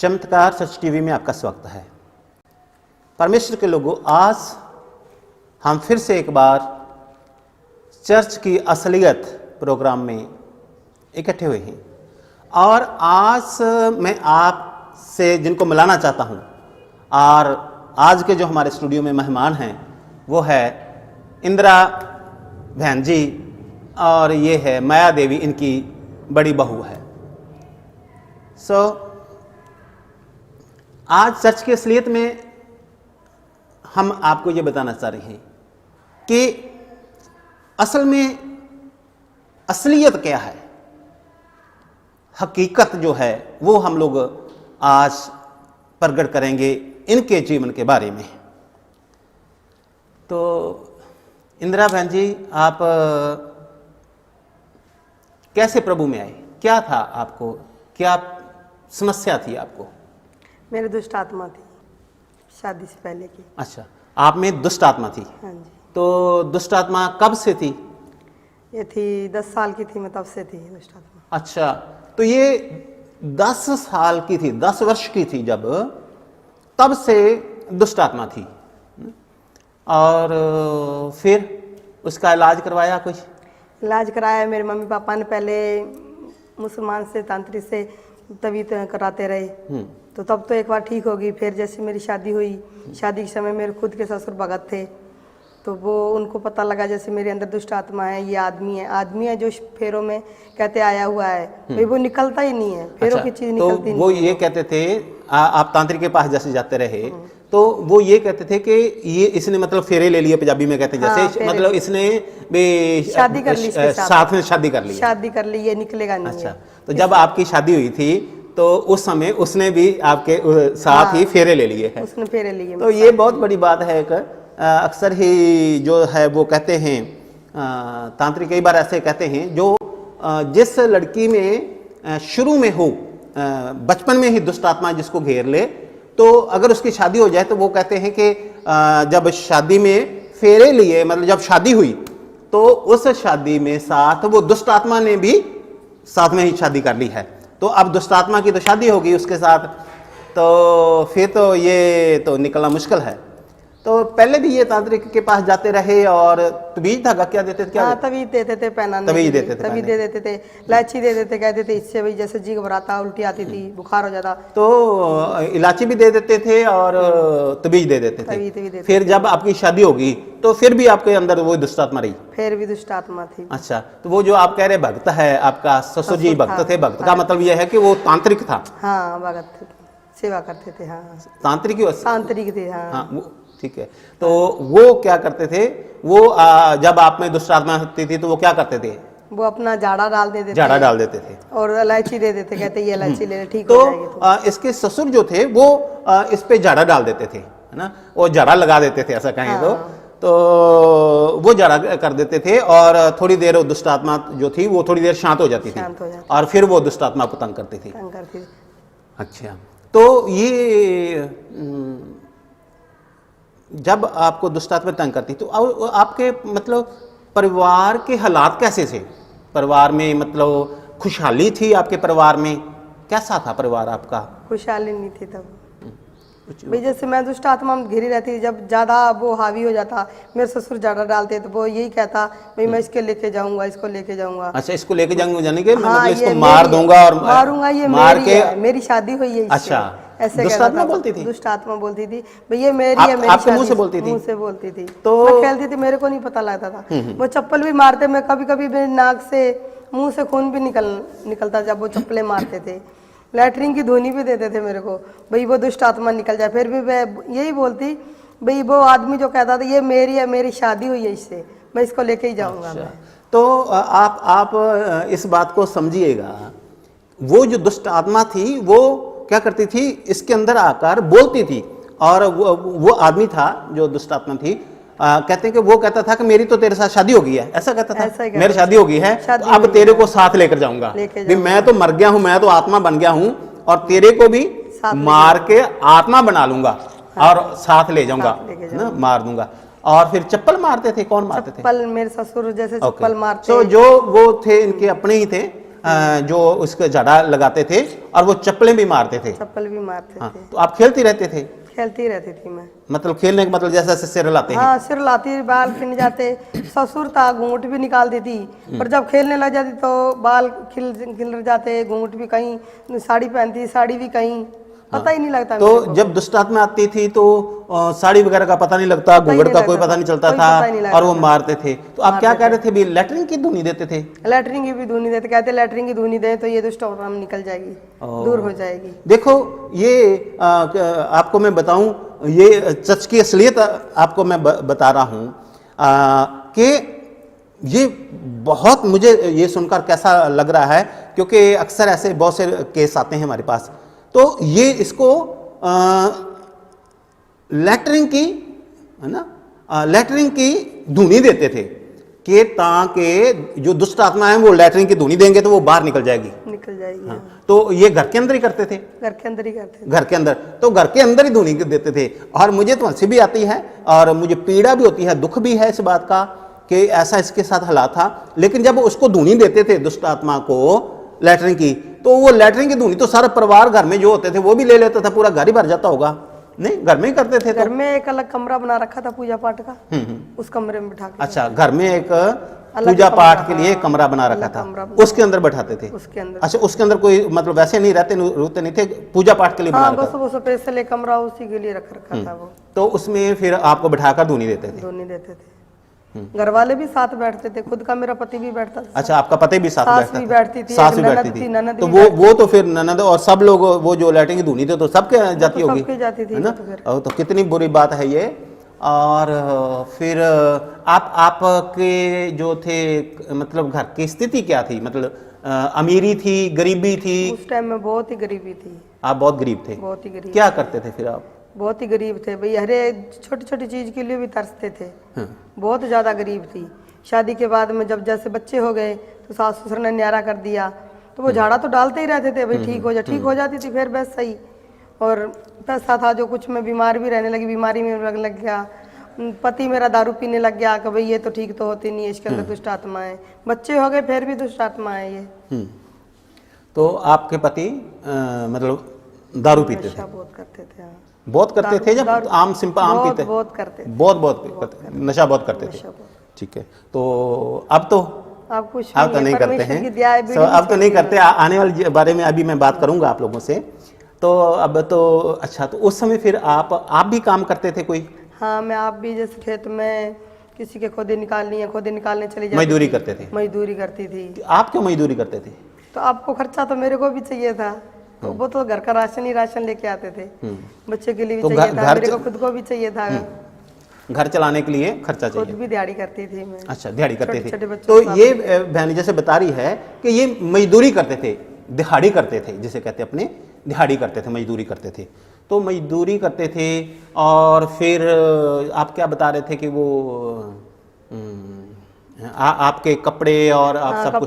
चमत्कार सच टीवी में आपका स्वागत है। परमेश्वर के लोगों, आज हम फिर से एक बार चर्च की असलियत प्रोग्राम में इकट्ठे हुए हैं और आज मैं आपसे जिनको मिलाना चाहता हूं और आज के जो हमारे स्टूडियो में मेहमान हैं वो है इंदिरा बहन जी और ये है माया देवी, इनकी बड़ी बहू है। आज चर्च की असलियत में हम आपको ये बताना चाह रहे हैं कि असल में असलियत क्या है, हकीकत जो है वो हम लोग आज प्रकट करेंगे इनके जीवन के बारे में। तो इंदिरा बहन जी, आप कैसे प्रभु में आए? क्या था आपको, क्या समस्या थी आपको? मेरे दुष्ट आत्मा थी शादी से पहले की। अच्छा, आप में दुष्ट आत्मा थी? हाँ जी। तो दुष्ट आत्मा कब से थी? ये थी 10 साल की थी मैं, तब से थी दुष्ट आत्मा। अच्छा, तो ये 10 साल की थी, 10 वर्ष की थी जब, तब से दुष्ट आत्मा थी। और फिर उसका इलाज करवाया कुछ? इलाज कराया। मेरे मम्मी पापा ने पहले मुसलमान से, तांत्रिक से तबीयत कराते रहे, तो तब तो एक बार ठीक होगी। फिर जैसे मेरी शादी हुई, शादी के समय मेरे खुद के ससुर भगत थे, तो वो उनको पता लगा जैसे मेरे अंदर दुष्ट आत्मा है, ये आदमी है जो फेरों में कहते आया हुआ है, भाई वो निकलता ही नहीं है, फेरों अच्छा, की चीज निकलती तो नहीं। वो ये कहते थे, आप तांत्रिक के पास जैसे जाते रहे तो वो ये कहते थे कि ये इसने मतलब फेरे ले लिए, पंजाबी में कहते जैसे, हाँ, मतलब इसने भी शादी कर ली इसके साथ में शादी कर ली, ये निकलेगा नहीं। अच्छा, तो जब आपकी शादी हुई थी तो उस समय उसने भी आपके साथ ही फेरे ले लिए हैं। उसने फेरे लिए। तो ये बहुत बड़ी बात है। एक अक्सर ही जो है वो कहते हैं, तांत्रिक कई बार ऐसे कहते हैं, जो जिस लड़की में शुरू में हो, बचपन में ही दुष्ट आत्मा जिसको घेर ले, तो अगर उसकी शादी हो जाए तो वो कहते हैं कि जब शादी में फेरे लिए, मतलब जब शादी हुई तो उस शादी में साथ वो दुष्ट आत्मा ने भी साथ में ही शादी कर ली है। तो अब दुष्ट आत्मा की तो शादी होगी उसके साथ, तो फिर तो ये तो निकलना मुश्किल है। तो पहले भी ये तांत्रिक के पास जाते रहे और तबीज धागा क्या देते थे? क्या तबीज देते थे पहनाने, तबीज देते थे, तबीज दे देते थे, इलायची दे देते, कहते थे इससे भाई जैसे जी घबराता, उल्टी आती थी, बुखार हो जाता, तो इलायची भी दे देते थे और तबीज दे देते थे। फिर जब आपकी शादी होगी तो फिर भी आपके अंदर वो दुष्ट आत्मा रही? फिर भी दुष्ट आत्मा थी। अच्छा, तो वो जो आप कह रहे भक्त है, आपका ससुर जी भक्त थे, भक्त का मतलब यह है कि वो तांत्रिक था? हाँ, भगत थे, सेवा करते थे। हाँ, तांत्रिक थे। हाँ, वो ठीक है। तो वो क्या करते थे? वो जब आप में दुष्ट आत्मा होती थी तो वो क्या करते थे? वो अपना जाड़ा डाल देते थे और इलायची दे देते, कहते ये इलायची ले ले, ठीक तो हो जाएगी। इसके ससुर जो थे वो इस पे जाड़ा डाल देते थे, है ना, वो जाड़ा लगा देते थे, ऐसा कहें। तो वो जाड़ा कर देते थे और थोड़ी देर वो दुष्ट आत्मा जो थी वो थोड़ी देर शांत हो जाती थी और फिर वो दुष्ट आत्मा को तंग करती थी। अच्छा, तो ये जब आपको दुष्ट आत्मा तंग करती तो आपके मतलब परिवार के हालात कैसे थे? परिवार में मतलब खुशहाली थी? आपके परिवार में कैसा था परिवार आपका? खुशहाली नहीं थी तब भाई। जैसे मैं दुष्ट आत्मा में घिरी रहती, जब ज्यादा वो हावी हो जाता, मेरे ससुर ज्यादा डालते तो वो यही कहता भाई मैं इसके लेके जाऊंगा, इसको लेके जाऊंगा। अच्छा, इसको लेके जाऊंगा यानी कि हाँ, मतलब इसको मार दूंगा और मारूंगा, ये मार के मेरी शादी हुई है। अच्छा, ऐसे दुष्ट आत्मा बोलती थी? दुष्ट आत्मा बोलती थी भाई ये मेरी है, मेरी आपके मुंह से बोलती थी? मुंह से बोलती थी। तो मैं खेलती थी, मेरे को नहीं पता लगता था। वो चप्पल भी मारते, मैं कभी कभी मेरी नाक से, मुंह से खून भी निकलता जब वो चप्पलें मारते थे। लैटरिन की धुनी भी देते थे मेरे को, भाई वो दुष्ट आत्मा निकल जाए। फिर भी मैं यही बोलती भाई वो आदमी जो कहता था ये मेरी है, मेरी शादी हुई है इससे, मैं इसको लेके ही जाऊंगा। अच्छा, तो आप इस बात को समझिएगा, वो जो दुष्ट आत्मा थी वो क्या करती थी, इसके अंदर आकर बोलती थी और वो आदमी था जो दुष्ट आत्मा थी, कहते हैं कि वो कहता था कि मेरी तो तेरे साथ शादी हो गई है, ऐसा कहता था, मेरी शादी हो गई है तो अब तेरे को साथ लेकर जाऊंगा, मैं तो मर गया हूं, मैं तो आत्मा बन गया हूं और तेरे को भी मार के आत्मा बना लूंगा और साथ ले जाऊंगा, ना मार दूंगा। और फिर चप्पल मारते थे? कौन मारते थे? चप्पल मेरे ससुर जैसे चप्पल मारते। तो जो वो थे इनके अपने ही थे जो उसके झाड़ा लगाते थे और वो चप्पलें भी मारते थे। चप्पल भी मारते हाँ, थे। तो आप खेलती रहते थे? खेलती रहती थी मैं। मतलब खेलने का मतलब जैसे सिर हिलाते हैं? हाँ, सिर लाती, बाल खिल जाते। ससुर था, घूंघट भी निकाल देती, पर जब खेलने लग जाती तो बाल खिल जाते, घूंघट भी कहीं, साड़ी पहनती, साड़ी भी कहीं, पता ही नहीं लगता मेरे तो को। जब दुष्ट आत्मा आती थी तो साड़ी वगैरह का पता नहीं लगता, घूंघट का कोई पता नहीं चलता था और वो मारते थे। तो आप क्या कह रहे थे भी लैट्रिन की धुनी देते थे? लैटरिन की भी धुनी देते, कहते लैटरिन की धुनी दे तो ये दुष्ट आत्मा निकल जाएगी, दूर हो जाएगी। देखो ये आपको मैं बताऊं, ये सच की असलियत आपको मैं बता रहा हूं कि ये बहुत मुझे ये सुनकर कैसा लग रहा है, क्योंकि अक्सर ऐसे बहुत से केस आते हैं हमारे पास। तो ये इसको लैटरिन की, है ना, लैटरिन की धुनी देते थे कि ताकि जो दुष्ट आत्मा है वो लैटरिन की धुनी देंगे तो वो बाहर निकल जाएगी। हाँ। तो ये घर के अंदर ही करते थे? घर के अंदर ही करते थे। घर के अंदर, तो घर के अंदर ही धुनी देते थे। और मुझे तो हंसी भी आती है और मुझे पीड़ा भी होती है, दुख भी है इस बात का कि ऐसा इसके साथ हालात था। लेकिन जब उसको धुनी देते थे दुष्ट आत्मा को लैटरिन की, तो वो लैटरिन की धुनी तो सारा परिवार घर में जो होते थे वो भी ले लेता था, पूरा घर ही भर जाता होगा। नहीं, घर में ही करते थे? घर में एक अलग कमरा बना रखा था पूजा पाठ का, उस कमरे में बिठा के। अच्छा, घर में एक पूजा पाठ के लिए कमरा बना रखा था, उसके अंदर बैठाते थे? उसके अंदर। अच्छा, उसके अंदर कोई मतलब वैसे नहीं रोते नहीं थे, पूजा पाठ के लिए बना रखा था? वो स्पेशल एक कमरा उसी के लिए रख रखा था वो। तो उसमें फिर आपको बिठाकर धुनी देते थे? धुनी देते थे। घर वाले भी साथ बैठते थे, खुद का मेरा पति भी बैठता था। अच्छा, आपका पति भी साथ बैठता था? बैठती थी, सास भी बैठती थी। तो वो तो फिर ननद और सब लोग, वो जो लैट्रिन की धुनी थे तो सबके जाती होगी, है ना? तो कितनी बुरी बात है ये। और फिर आपके जो थे, मतलब घर की स्थिति क्या थी? मतलब अमीरी थी, गरीबी थी? उस टाइम में बहुत ही गरीबी थी। आप बहुत गरीब थे? बहुत ही गरीब। क्या करते थे फिर आप? बहुत ही गरीब थे भाई, हरे छोटी छोटी चीज के लिए भी तरसते थे। बहुत ज्यादा गरीब थी। शादी के बाद में जब जैसे बच्चे हो गए तो सास ससुर ने न्यारा कर दिया, तो वो झाड़ा तो डालते ही रहते थे भाई, ठीक हो जाती थी फिर बस सही। और पैसा था जो कुछ, में बीमार भी रहने लगी, बीमारी में लग गया। पति मेरा दारू पीने लग गया कि भाई ये तो ठीक तो होती नहीं है, इसके अंदर दुष्ट आत्मा है। बच्चे हो गए फिर भी दुष्ट आत्मा है ये। तो आपके पति मतलब दारू पीते थे? बहुत करते थे। हाँ, बहुत करते थे? जब आम सिंपल आम पीते? बहुत करते थे। बहुत नशा बहुत करते थे। ठीक है, तो अब तो कुछ अब तो नहीं करते हैं, अब तो नहीं करते। आने वाले बारे में अभी मैं बात करूंगा आप लोगों से। तो अब तो अच्छा, तो उस समय फिर आप भी काम करते थे कोई? हाँ, मैं आप भी जैसे खेत में किसी के खोदे निकालने चली जाती, मजदूरी करते थे? मजदूरी करती थी। आप क्यों मजदूरी करते थे? तो आपको खर्चा तो मेरे को भी चाहिए था, तो वो तो घर का राशन लेके आते थे, बच्चे के लिए भी चाहिए था, मेरे को खुद को भी चाहिए था। घर चलाने के लिए खर्चा चाहिए। खुद भी दिहाड़ी करती थी मैं। अच्छा, दिहाड़ी करते थे। तो ये बहन जैसे बता रही है कि ये मजदूरी करते थे, दिहाड़ी करते थे, जिसे कहते अपने दिहाड़ी करते थे, मजदूरी करते थे। तो मजदूरी करते थे और फिर आप क्या बता रहे थे कि वो आपके कपड़े और आप सब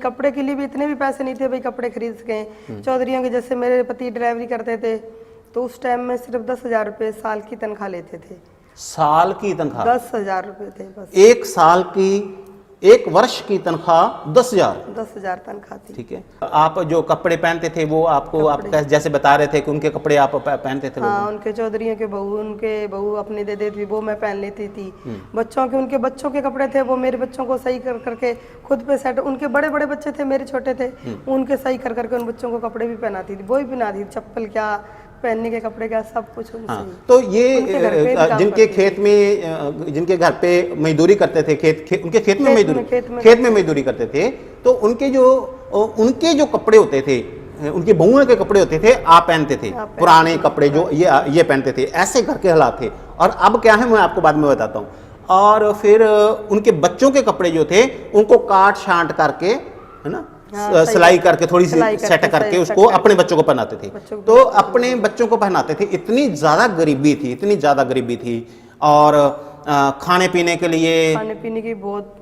कपड़े के लिए भी इतने भी पैसे नहीं थे भाई कपड़े खरीद सकें। चौधरियों के जैसे मेरे पति ड्राइवरी करते थे, तो उस टाइम में सिर्फ 10,000 रुपये साल की तनख्वाह लेते थे। साल की तनख्वाह 10,000 रुपये थे बस। एक साल की, एक वर्ष की तनख्वाह 10,000 तनख्वाह थी। ठीक है। आप जो कपड़े पहनते थे वो आपको, आप जैसे बता रहे थे कि उनके कपड़े आप पहनते थे? हाँ, उनके चौधरियों के बहू, उनके बहू अपने दे देती, वो मैं पहन लेती थी। बच्चों के, उनके बच्चों के कपड़े थे वो मेरे बच्चों को सही करके खुद पे सेट, उनके बड़े बड़े बच्चे थे, मेरे छोटे थे, उनके सही करके उन बच्चों को कपड़े भी पहनाती थी, वो भी पहनाती थी, चप्पल क्या, पहनने के कपड़े क्या, सब कुछ उनसे। हाँ, तो ये जिनके खेत में, जिनके घर पे मजदूरी करते थे, उनके खेत में मजदूरी करते थे, तो उनके जो कपड़े होते थे, उनकी बहुओं के कपड़े होते थे, आप पहनते थे पुराने कपड़े जो ये पहनते थे। ऐसे घर के हालात थे। और अब क्या है मैं आपको बाद में बताता हूँ। और फिर उनके बच्चों के कपड़े जो थे उनको काट छांट करके, है ना, सिलाई करके, थोड़ी सी सेट करके उसको अपने बच्चों को पहनाते थे। तो अपने बच्चों को पहनाते थे। इतनी ज्यादा गरीबी थी और खाने पीने की बहुत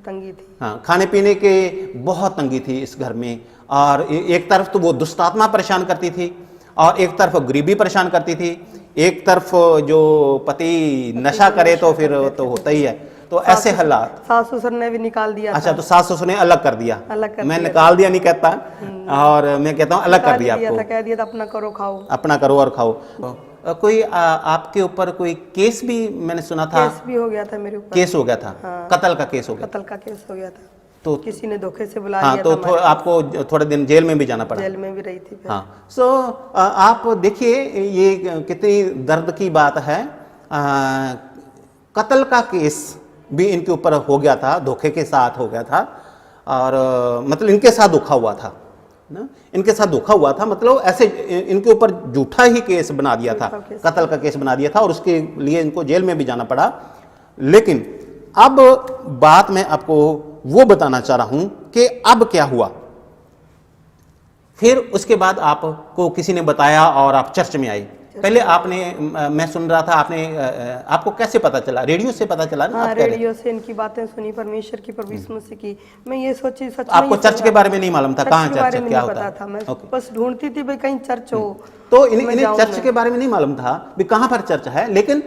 तंगी थी। हाँ, खाने पीने के बहुत तंगी थी इस घर में। और एक तरफ तो वो दुष्टात्मा परेशान करती थी और एक तरफ गरीबी परेशान करती थी। एक तरफ जो पति नशा करे तो फिर तो होता ही है। तो ऐसे हालात। सास ससुर ने भी निकाल दिया अच्छा, था। तो सास ससुर ने अलग कर दिया। अलग कर मैं दिया निकाल दिया नहीं कहता, और मैं कहता हूँ अलग कर दिया दिया आपको। था, कह दिया था अपना करो खाओ। अपना करो और खाओ। कोई आपके ऊपर कोई केस भी मैंने सुना था? केस भी हो गया था मेरे ऊपर। केस हो गया था? हाँ। कत्ल का केस हो गया? कत्ल का केस हो गया था, तो किसी ने धोखे से बुला हाँ, लिया तो था। आपको थोड़े दिन जेल में भी जाना पड़ा? जेल में भी रही थी फिर। हाँ। सो आप देखिए ये कितनी दर्द की बात है। कत्ल का केस भी इनके ऊपर हो गया था, धोखे के साथ हो गया था, और मतलब इनके साथ धोखा हुआ था ना, इनके साथ धोखा हुआ था, मतलब ऐसे इनके ऊपर झूठा ही केस बना दिया था, कत्ल का केस बना दिया था, और उसके लिए इनको जेल में भी जाना पड़ा। लेकिन अब बात मैं आपको वो बताना चाह रहा हूं कि अब क्या हुआ। फिर उसके बाद आपको किसी ने बताया और आप चर्च में आए। पहले आपने, मैं सुन रहा था, आपको कैसे पता चला? रेडियो से पता चला ना? हाँ, आप कह रहे रेडियो से इनकी बातें सुनी, परमेश्वर की, प्रभु यीशु मसीह की। मैं ये सोची सच में आपको ये चर्च के बारे में नहीं मालूम था? कहाँ के चर्च बारे है, में क्या नहीं होता पता है? था। मैं ओके। बस ढूंढती थी भाई कहीं चर्च हो तो मैं इन्हें जाऊं चर्च मैं। के बारे में नहीं मालूम था भी कहाँ पर चर्च है, लेकिन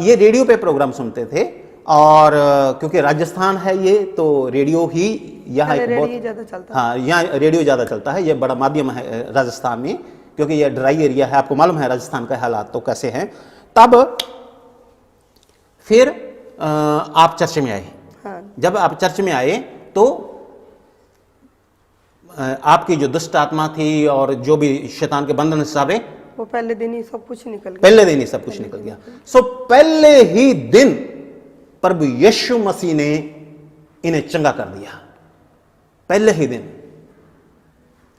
ये रेडियो पे प्रोग्राम सुनते थे, और क्योंकि राजस्थान है ये, तो रेडियो ही यहाँ पहले एक रेडियो बहुत, ज्यादा चलता था। हाँ, यहाँ रेडियो ज़्यादा चलता है। ये बड़ा माध्यम है राजस्थान में, क्योंकि ये ड्राई एरिया है। आपको मालूम है राजस्थान का हालात तो कैसे हैं। तब फिर आप चर्च में आए। हाँ। जब आप चर्च में आए तो आपकी जो दुष्ट आत्मा थी और जो भी शैतान के बंधन सारे, वो पहले दिन ही सब कुछ निकल गया। पहले दिन ही सब कुछ निकल गया। सो पहले ही दिन प्रभु यीशु मसीह ने इन्हें चंगा कर दिया। पहले ही दिन,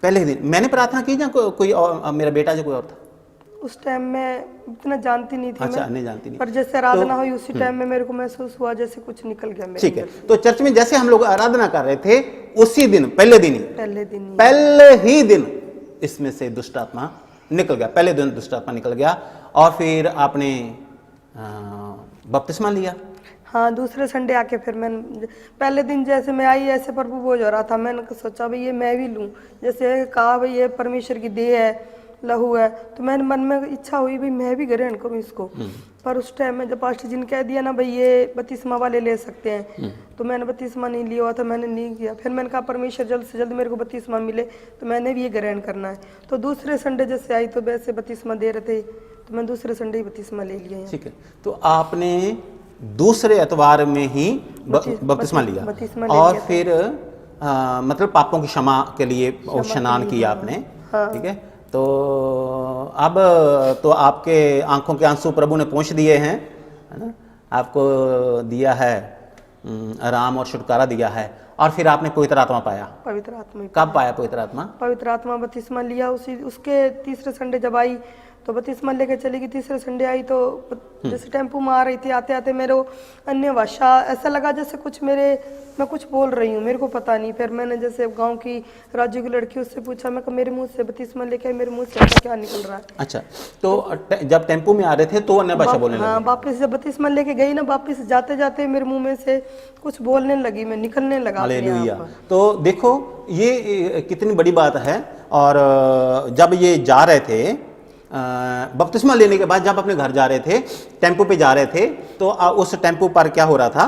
पहले ही दिन। मैंने प्रार्थना की, या कोई और, मेरा बेटा जो कोई और था? उस टाइम में इतना जानती नहीं थी। अच्छा, मैं नहीं जानती नहीं। पर जैसे आराधना हुई उसी टाइम में मेरे को महसूस हुआ जैसे कुछ निकल गया मेरे ठीक है। अंदर से। तो चर्च में जैसे हम लोग आराधना कर रहे थे, उसी दिन, पहले दिन ही, पहले ही दिन इसमें से दुष्ट आत्मा निकल गया। पहले दिन दुष्ट आत्मा निकल गया, और फिर आपने बपतिस्मा लिया। हाँ, दूसरे संडे आके फिर मैंने, पहले दिन जैसे मैं आई ऐसे प्रभु बोझ हो रहा था, मैंने सोचा भाई ये मैं भी लूं। जैसे कहा भाई ये परमेश्वर की देह है, लहू है, तो मैंने मन में इच्छा हुई भाई मैं भी ग्रहण करूं इसको। पर उस टाइम में जब पास्टर जी ने कह दिया ना भाई ये बपतिस्मा वाले ले सकते हैं, तो मैंने बपतिस्मा नहीं लिया हुआ था, मैंने नहीं किया। फिर मैंने कहा परमेश्वर जल्द से जल्द मेरे को बपतिस्मा मिले, तो मैंने भी ये ग्रहण करना है। तो दूसरे संडे जैसे आई तो वैसे बपतिस्मा दे रहे थे, तो मैं दूसरे संडे ही बपतिस्मा ले लिया। ठीक है। तो आपने दूसरे एतवार में ही बपतिस्मा लिया, और फिर मतलब पापों की क्षमा के लिए स्नान किया आपने। ठीक है। तो अब तो आपके आंखों के आंसू प्रभु ने पोंछ दिए हैं, है ना, आपको दिया है आराम और छुटकारा दिया है। और फिर आपने पवित्र आत्मा पाया। पवित्र आत्मा कब पाया पवित्र आत्मा? पवित्र आत्मा बपतिस्मा लिया उसके तीसरे संडे जब आई तो बपतिस्मा लेके चली गई। तीसरे संडे आई तो जैसे टेम्पो में आ रही थी, आते आते मेरे अन्य भाषा ऐसा लगा जैसे कुछ मैं कुछ बोल रही हूँ, मेरे को पता नहीं। फिर मैंने जैसे गांव की राजू की लड़की, उससे पूछा, मैं मेरे मुंह से बपतिस्मा लेके मेरे मुंह से क्या निकल रहा है। अच्छा, तो जब टेम्पो में आ रहे थे तो अन्य भाषा बोलने लगे? हाँ, वापस जब बपतिस्मा लेके गई ना, वापस जाते जाते मेरे मुंह में से कुछ बोलने लगी, मैं निकलने लगा। हालेलुया। तो देखो ये कितनी बड़ी बात है। और जब ये जा रहे थे बपतिस्मा लेने के बाद, जब अपने घर जा रहे थे, टेम्पो पे जा रहे थे, तो उस टेम्पो पर क्या हो रहा था?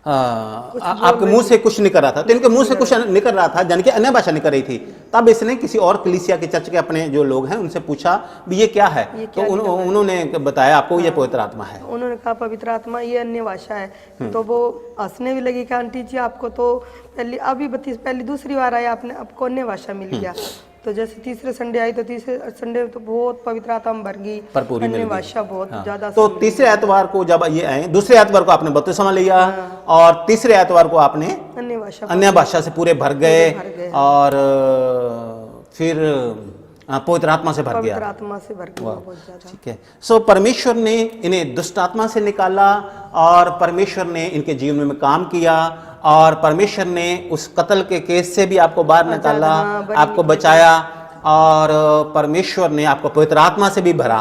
आपके मुंह से कुछ निकल रहा था। तो इनके मुंह से कुछ निकल रहा था, यानी कि अन्य भाषा निकल रही थी। तब इसने किसी और कलीसिया के चर्च के अपने जो लोग हैं उनसे पूछा भी ये क्या है, तो उन्होंने बताया आपको ये पवित्र आत्मा है। उन्होंने कहा पवित्र आत्मा ये अन्य भाषा है। तो वो हंसने भी लगी कि आंटी जी आपको तो पहली दूसरी बार आया, आपको अन्य भाषा मिल गया। तो जैसे तीसरे संडे आई तो तीसरे संडे तो बहुत पवित्र आत्मा भर गई, अन्य भाषा बहुत ज्यादा। तो तीसरे एतवार को जब ये आए, दूसरे एतवार को आपने बपतिस्मा लिया, और तीसरे एतवार को आपने अन्य भाषा से पूरे भर गए, और फिर पवित्र आत्मा से भर गया। पवित्र आत्मा से भर गया बहुत ज्यादा। ठीक है। सो परमेश्वर ने इन्हें दुष्ट आत्मा से निकाला, और परमेश्वर ने इनके जीवन में काम किया, और परमेश्वर ने उस कत्ल के केस से भी आपको बाहर निकाला, आपको बचाया, और परमेश्वर ने आपको पवित्र आत्मा से भी भरा।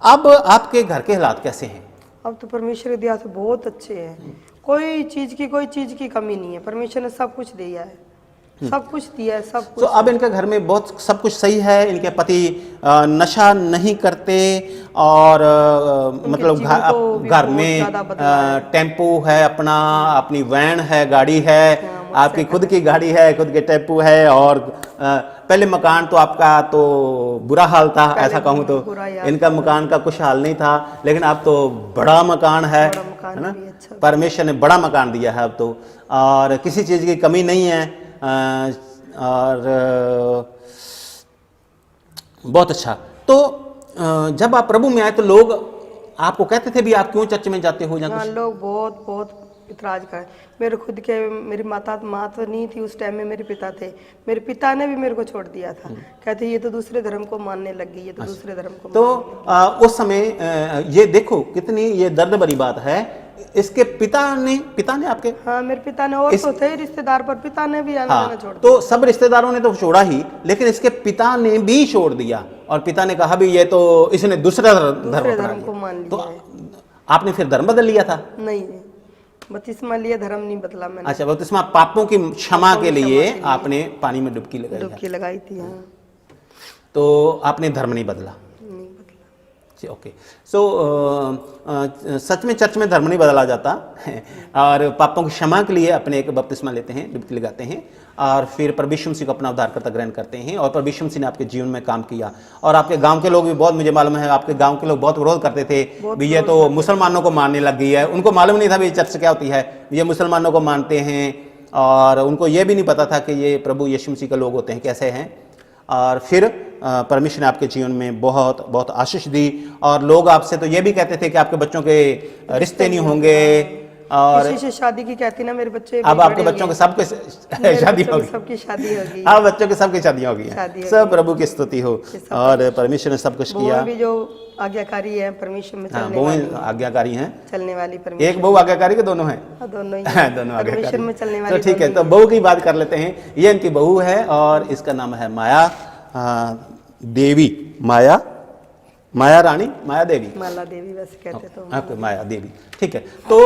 अब आपके घर के हालात कैसे हैं? अब तो परमेश्वर की दया से बहुत अच्छे हैं। कोई चीज की कमी नहीं है। परमेश्वर ने सब कुछ दिया है, सब कुछ दिया है, सब कुछ। तो अब इनके घर में बहुत सब कुछ सही है। इनके पति नशा नहीं करते, और मतलब जीवन को भी घर बहुत में ज़्यादा बदला है। टेम्पो है, अपना अपनी वैन है, गाड़ी है, आपकी खुद की गाड़ी है, खुद के टेम्पो है। और पहले मकान तो आपका तो बुरा हाल था, ऐसा कहूँ तो बुरा ही हाल इनका मकान का कुछ हाल नहीं था, लेकिन अब तो बड़ा मकान है, बड़ा मकान है ना। भी अच्छा। परमेश्वर ने बड़ा मकान दिया है अब तो, और किसी चीज़ की कमी नहीं है। और बहुत अच्छा। तो जब आप प्रभु में आए तो लोग आपको कहते थे भी आप क्यों चर्च में जाते हो या हाँ, कुछ? लोग बहुत बहुत इतराज कर। मेरे खुद के मेरी माँ तो नहीं थी उस टाइम में, मेरे पिता थे। मेरे पिता ने भी मेरे को छोड़ दिया था, कहते ये तो दूसरे धर्म को मानने लग गई, ये तो दूसरे धर्म को तो मानने उस समय ये देखो कितनी ये दर्द भरी बात है। इसके पिता ने आपके, हाँ, मेरे पिता ने, और तो थे रिश्तेदार, पर पिता ने भी आना जाना छोड़ दिया। तो सब रिश्तेदारों ने तो छोड़ा ही, लेकिन इसके पिता ने भी छोड़ दिया और पिता ने कहा भी ये तो इसने दूसरा धर्म दूसरे अपना धर्म को लिया। मान तो लिया है। आपने फिर धर्म बदल लिया था? नहीं, बपतिस्मा लिए, धर्म नहीं बदला मैंने। अच्छा, बपतिस्मा पापों की क्षमा के लिए क्षमा के लिए। आपने पानी में डुबकी लगाई है। डुबकी लगाई थी, हाँ। तो आपने धर्म नहीं बदला? नहीं बदला। ओके। सो सच में चर्च में धर्म नहीं बदला जाता और पापों की क्षमा के लिए अपने एक बपतिस्मा लेते हैं, डुबकी लगाते हैं, और फिर प्रभु यीशु मसीह को अपना उद्धारकर्ता ग्रहण करते हैं। और प्रभु यीशु मसीह ने आपके जीवन में काम किया। और आपके गांव के लोग भी बहुत, मुझे मालूम है आपके गांव के लोग बहुत विरोध करते थे भी ये तो मुसलमानों को मानने लग गई है। उनको मालूम नहीं था भी चर्च क्या होती है, ये मुसलमानों को मानते हैं, और उनको ये भी नहीं पता था कि ये प्रभु यीशु मसीह के लोग होते हैं, कैसे हैं। और फिर परमेश्वर ने आपके जीवन में बहुत बहुत आशीष दी। और लोग आपसे तो ये भी कहते थे कि आपके बच्चों के रिश्ते नहीं होंगे, और किसी से शादी की कहती ना, मेरे बच्चे अब आपके बच्चों के सबके शादी होगी, सबकी शादी होगी। अब बच्चों के सबकी शादियां होगी। शादी सब प्रभु की स्तुति हो। और परमेश्वर ने सब कुछ किया। बहू भी जो आज्ञाकारी है परमेश्वर में हाँ, चलने बहु वाली, आज्ञाकारी हैं। चलने वाली परमेश्वर, एक बहू आज्ञाकारी के दोनों हैं? दोनों ही दोनों परमेश्वर में चलने आज्ञाकारी। वाली। तो ठीक है, तो बहू की बात कर लेते हैं। ये इनकी बहू है और इसका नाम है माया देवी, माया रानी, माया देवी, माला देवी वैसे कहते तो। आपके माया देवी, ठीक है। तो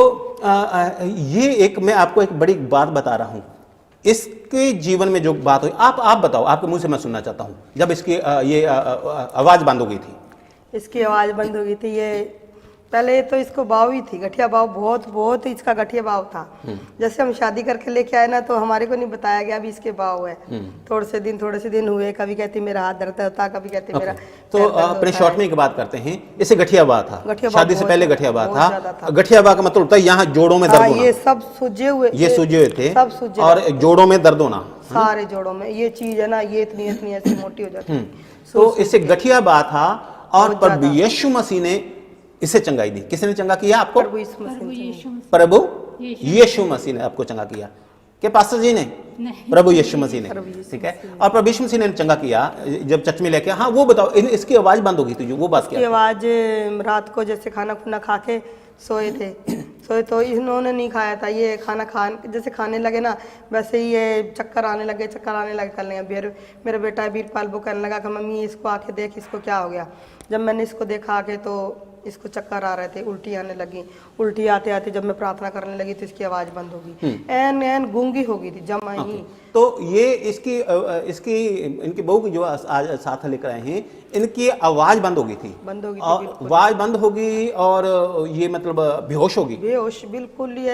ये एक मैं आपको एक बड़ी बात बता रहा हूं। इसके जीवन में जो बात हुई, आप बताओ, आपके मुंह से मैं सुनना चाहता हूं। जब इसकी ये आवाज बंद हो गई थी, इसकी आवाज बंद हो गई थी, ये पहले तो इसको भाव ही थी, गठिया भाव, बहुत बहुत इसका गठिया भाव था। जैसे हम शादी करके लेके आए ना, तो हमारे को नहीं बताया गया भी इसके भाव है। थोड़े से दिन हुए, कभी कहती मेरा हाथ दर्द होता, कभी कहती मेरा तो अपने शॉर्ट में एक बात करते हैं। इसे गठिया बात था, गठिया भाव शादी से पहले गठिया बात बहुत ज्यादा था। था। गठिया बात का मतलब होता है यहाँ जोड़ों में दर्द हाँ, होना। ये सब सूजे हुए, ये सूजे हुए थे, सब सूजे और जोड़ों में दर्द होना, सारे जोड़ों में। ये चीज है ना, ये इतनी ऐसी मोटी हो जाती है। तो इसे गठिया बात था। और प्रभु यीशु मसीह ने इसे चंगाई दी। किसने चंगा किया आपको? प्रभु यीशु मसीह ने आपको चंगा किया। के पास्टर जी ने? प्रभु यीशु मसीह ने, ठीक है। और प्रभु यीशु मसीह ने चंगा किया जब चर्च में लेके। हाँ, वो बताओ, इसकी आवाज बंद हो गई थी, जो वो बात क्या? इसकी आवाज रात को जैसे खाना खुना खा के सोए तो इन्होंने नहीं खाया था। ये जैसे खाने लगे ना, वैसे ही ये चक्कर आने लगे कर लेंगे। मेरा बेटा वीरपाल वो कहने लगा कि मम्मी इसको आके देख, इसको क्या हो गया। जब मैंने इसको देखा आके, तो इसको चक्कर आ रहे थे, उल्टी आने लगी। उल्टी आते आते जब मैं प्रार्थना करने लगी तो इसकी आवाज बंद हो गई, एन गूंगी हो गई थी, जमा ही। तो ये इसकी इनकी बहू की जो आज साथ लेकर आए हैं, इनकी आवाज बंद हो गई थी, आवाज बंद हो गई, और ये मतलब बेहोश हो गई। बेहोश बिल्कुल ही,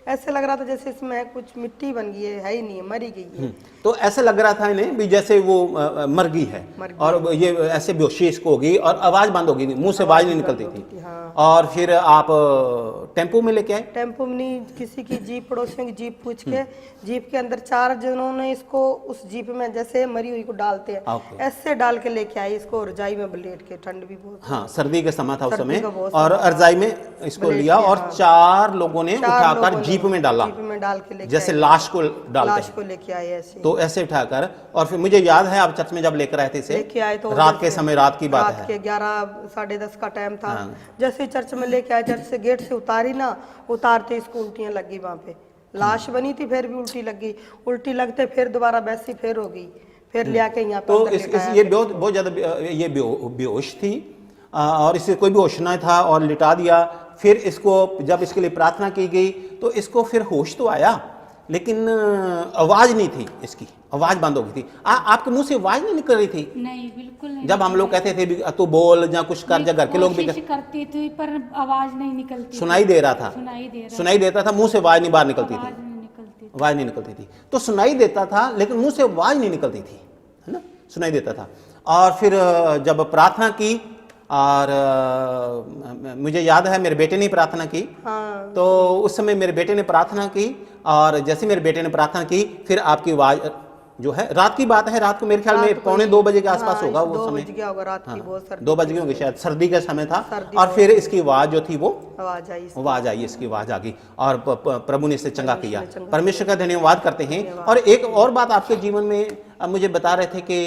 ऐसे लग रहा था जैसे इसमें कुछ मिट्टी बन गई है ही नहीं है, मरी गई है। तो ऐसे लग रहा था इन्हें भी जैसे वो मर गई है, और ये ऐसे बेहोशी इसको होगी और आवाज बंद हो गई, मुंह से आवाज नहीं निकलती थी। हाँ। और फिर आप टेम्पो में लेके आए? टेम्पो में नहीं, किसी की जीप, पड़ोसियों की जीप पूछ के, जीप के अंदर 4 जनों ने इसको उस जीप में जैसे मरी हुई को डालते हैं, ऐसे डाल के लेके आए इसको, रजाई में लेट के। ठंड भी बहुत, हाँ, सर्दी का समय था उस समय, और रजाई में इसको लिया, और 4 लोगों ने उठाकर जीप में डाला, डाल के लेके, जैसे लाश को लेके आए ऐसे। तो ऐसे उठाकर, और फिर मुझे याद है आप चर्च में जब लेकर आए थे इसे, लेके आए तो रात के समय, रात की बात है, रात के 11 साढ़े 10 का टाइम था। जैसे चर्च में लेके आए, चर्च से गेट से उतारी ना, उतारते इसको उल्टियां लगी। वहां पे लाश बनी थी, फिर भी उल्टी लगी। उल्टी लगते फिर दोबारा वैसी फिर हो गई, फिर ले आके यहाँ पे। तो ये बहुत ज्यादा ये बेहोश थी, और इसे कोई भी होश नहीं था, और लिटा दिया। फिर इसको जब इसके लिए प्रार्थना की गई तो इसको फिर होश तो आया, लेकिन आवाज नहीं थी, इसकी आवाज बंद हो गई थी। आपके मुंह से आवाज नहीं निकल रही थी? नहीं, बिल्कुल नहीं। जब हम लोग कहते थे भी तू बोल या कुछ कर, या घर के लोग भी कोशिश करती थी पर आवाज नहीं निकलती। सुनाई दे रहा था, सुनाई देता था, मुंह से आवाज नहीं बाहर निकलती थी, आवाज नहीं निकलती थी। तो सुनाई देता था लेकिन मुंह से आवाज नहीं निकलती थी, है ना, सुनाई देता था। और फिर जब प्रार्थना की, और मुझे याद है मेरे बेटे ने प्रार्थना की। हाँ। तो उस समय मेरे बेटे ने प्रार्थना की, और जैसे मेरे बेटे ने प्रार्थना की, फिर आपकी आवाज जो है, रात की बात है, रात को मेरे ख्याल में 1:45 बजे के आसपास होगा वो समय। 2 बज गया होगा रात की, बहुत सर्दी 2 बज गए होंगे शायद, सर्दी का समय था। सर्दी और फिर इसकी आवाज जो थी वो आवाज आई, इसकी आवाज आ गई, और प्रभु ने इसे चंगा किया। परमेश्वर का धन्यवाद करते हैं। और एक और बात आपके जीवन में मुझे बता रहे थे कि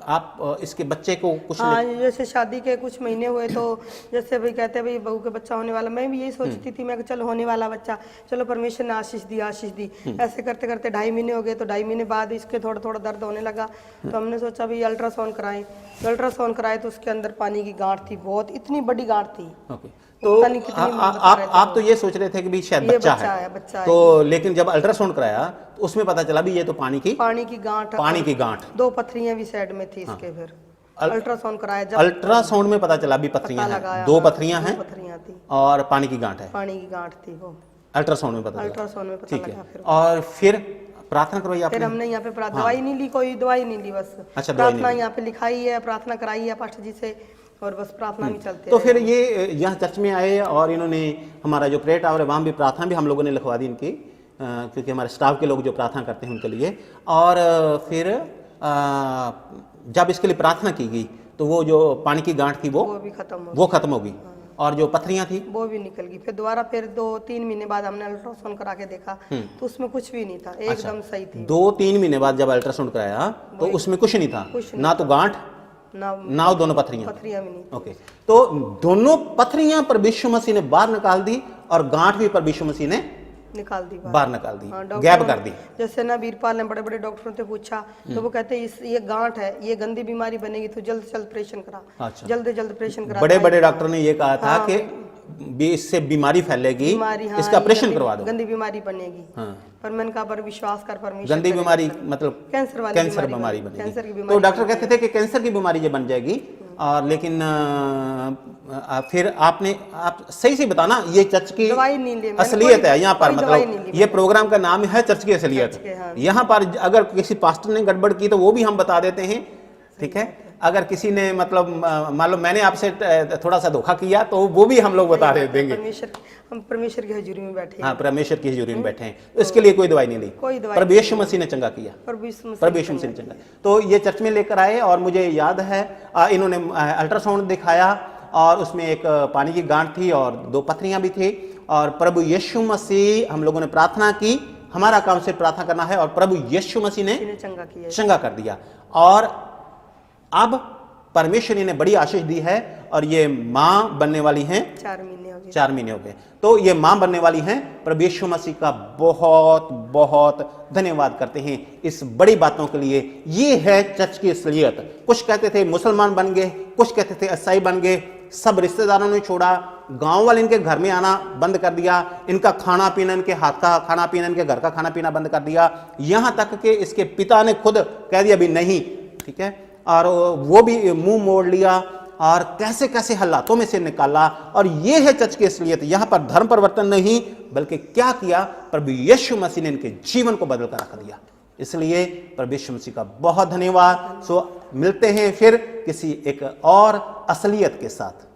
आप इसके बच्चे को कुछ हाँ, जैसे शादी के कुछ महीने हुए तो जैसे भाई कहते हैं भाई बहू के बच्चा होने वाला, मैं भी यही सोचती थी, मैं चलो होने वाला बच्चा, चलो परमेश्वर ने आशीष दी। ऐसे करते करते 2.5 महीने हो गए, तो 2.5 महीने बाद इसके थोड़ा थोड़ा दर्द होने लगा। तो हमने सोचा भाई अल्ट्रासाउंड कराएं। तो अल्ट्रासाउंड कराए तो उसके अंदर पानी की गांठ थी, बहुत इतनी बड़ी गांठ थी। तो आप तो ये सोच रहे थे कि भी शायद बच्चा है, तो लेकिन जब अल्ट्रासाउंड कराया तो उसमें पता चला भी ये तो पानी की गांठ 2 पथरियां भी साइड में थी इसके। फिर अल्ट्रासाउंड कराया, जब अल्ट्रासाउंड में पता चला भी पथरियां हैं, 2 पथरियां हैं और पानी की गांठ है। पानी की गांठ थी वो अल्ट्रासाउंड में पता लगा। फिर और फिर प्रार्थना करवाई आपने? फिर हमने यहाँ पे दवाई नहीं ली, कोई दवाई नहीं ली, बस अच्छा, प्रार्थना यहाँ पे लिखाई है, प्रार्थना कराई है पास्टर जी से, और बस प्रार्थना में चलते। तो फिर ये यहाँ चर्च में आए, और इन्होंने हमारा जो प्रेयर टावर है वहाँ भी प्रार्थना भी हम लोगों ने लिखवा दी इनकी, क्योंकि हमारे स्टाफ के लोग जो प्रार्थना करते हैं उनके लिए। और फिर जब इसके लिए प्रार्थना की गई तो वो जो पानी की गांठ थी वो भी खत्म हो गई, और जो पथरियां थी वो भी निकल गई। फिर दोबारा 2-3 महीने बाद हमने अल्ट्रासाउंड करा के देखा तो उसमें कुछ भी नहीं था, एकदम सही थी। 2-3 महीने बाद जब अल्ट्रासाउंड कराया तो उसमें कुछ नहीं था, ना तो गांठ ना दोनों पथरियां भी नहीं। ओके, तो दोनों पथरियां पर यीशु मसीह ने बाहर निकाल दी, और गांठ भी पर यीशु मसीह ने बाहर निकाल दी, गैप कर दी। जैसे ना वीरपाल ने बड़े बड़े डॉक्टरों से पूछा तो वो कहते हैं ये गांठ है, ये गंदी बीमारी बनेगी, तो जल्द से जल्द ऑपरेशन करा। अच्छा। जल्द ऑपरेशन करा। बड़े बड़े डॉक्टर ने ये कहा था कि इससे बीमारी फैलेगी, इसका ऑपरेशन करवा दो, गंदी बीमारी बनेगी। पर मैंने कहा पर विश्वास कर, परमेश्वर गंदी बीमारी मतलब कैंसर बीमारी बनेगी। तो डॉक्टर कहते थे कि कैंसर की बीमारी ये बन जाएगी। और लेकिन फिर आप सही से बताना, ये चर्च की असलियत है यहाँ पर, मतलब ये प्रोग्राम का नाम है चर्च की असलियत। यहाँ पर अगर किसी पास्टर ने गड़बड़ की तो वो भी हम बता देते हैं, ठीक है। अगर किसी ने मतलब मान लो मैंने आपसे थोड़ा सा धोखा किया तो वो भी हम लोग बता देंगे। हम परमेश्वर की हजूरी में बैठे हैं। हाँ, परमेश्वर की हजूरी में बैठे हैं, तो इसके लिए कोई दवाई नहीं ली, प्रभु यीशु मसीह ने चंगा किया, प्रभु यीशु मसीह ने चंगा। तो ये चर्च में लेकर आए, और मुझे याद है इन्होंने अल्ट्रासाउंड दिखाया, और उसमें एक पानी की गांठ थी और 2 पथरियां भी थी, और प्रभु यीशु मसीह, हम लोगों ने प्रार्थना की, हमारा काम से प्रार्थना करना है, और प्रभु यीशु मसीह ने चंगा कर दिया। और अब परमेश्वर ने बड़ी आशीष दी है, और ये मां बनने वाली हैं, 4 महीने हो गए, तो ये मां बनने वाली हैं। प्रभु यीशु मसीह का बहुत बहुत धन्यवाद करते हैं इस बड़ी बातों के लिए। ये है चर्च की असलियत। कुछ कहते थे मुसलमान बन गए, कुछ कहते थे ईसाई बन गए, सब रिश्तेदारों ने छोड़ा, गांव वाले इनके घर में आना बंद कर दिया, इनका खाना पीना, इनके हाथ का खाना पीना, इनके घर का खाना पीना बंद कर दिया, यहां तक कि इसके पिता ने खुद कह दिया भी नहीं, ठीक है, और वो भी मुंह मोड़ लिया, और कैसे कैसे हालातों में से निकाला। और ये है चर्च की असलियत। यहां पर धर्म परिवर्तन नहीं, बल्कि क्या किया, प्रभु यीशु मसीह ने इनके जीवन को बदल कर रख दिया। इसलिए प्रभु यीशु मसीह का बहुत धन्यवाद। सो मिलते हैं फिर किसी एक और असलियत के साथ।